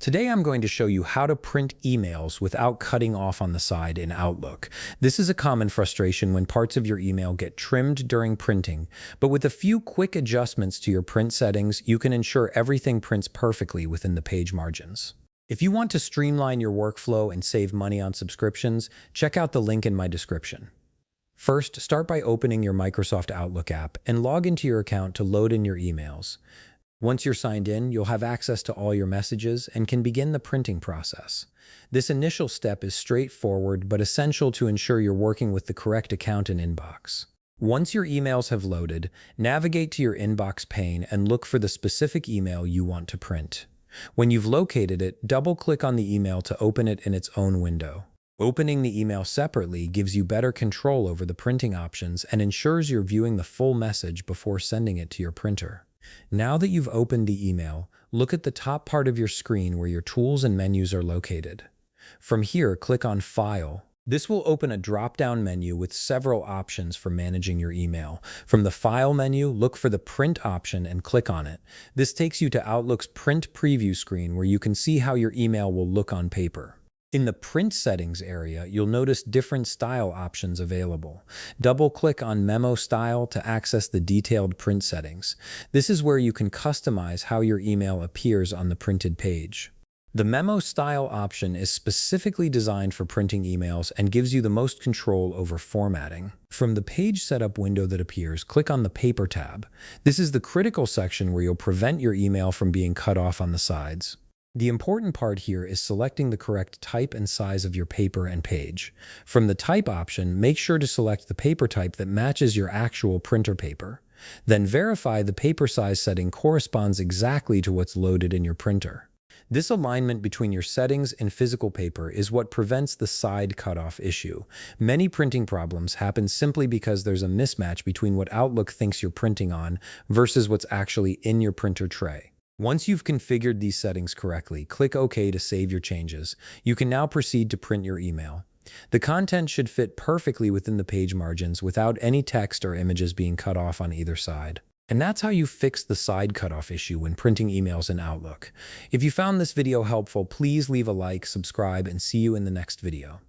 Today I'm going to show you how to print emails without cutting off on the side in Outlook. This is a common frustration when parts of your email get trimmed during printing, but with a few quick adjustments to your print settings, you can ensure everything prints perfectly within the page margins. If you want to streamline your workflow and save money on subscriptions, check out the link in my description. First, start by opening your Microsoft Outlook app and log into your account to load in your emails. Once you're signed in, you'll have access to all your messages and can begin the printing process. This initial step is straightforward but essential to ensure you're working with the correct account and inbox. Once your emails have loaded, navigate to your inbox pane and look for the specific email you want to print. When you've located it, double-click on the email to open it in its own window. Opening the email separately gives you better control over the printing options and ensures you're viewing the full message before sending it to your printer. Now that you've opened the email, look at the top part of your screen where your tools and menus are located. From here, click on File. This will open a drop-down menu with several options for managing your email. From the File menu, look for the Print option and click on it. This takes you to Outlook's Print Preview screen where you can see how your email will look on paper. In the Print Settings area, you'll notice different style options available. Double-click on Memo Style to access the detailed print settings. This is where you can customize how your email appears on the printed page. The Memo Style option is specifically designed for printing emails and gives you the most control over formatting. From the Page Setup window that appears, click on the Paper tab. This is the critical section where you'll prevent your email from being cut off on the sides. The important part here is selecting the correct type and size of your paper and page. From the Type option, make sure to select the paper type that matches your actual printer paper. Then verify the paper size setting corresponds exactly to what's loaded in your printer. This alignment between your settings and physical paper is what prevents the side cutoff issue. Many printing problems happen simply because there's a mismatch between what Outlook thinks you're printing on versus what's actually in your printer tray. Once you've configured these settings correctly, click OK to save your changes. You can now proceed to print your email. The content should fit perfectly within the page margins without any text or images being cut off on either side. And that's how you fix the side cutoff issue when printing emails in Outlook. If you found this video helpful, please leave a like, subscribe, and see you in the next video.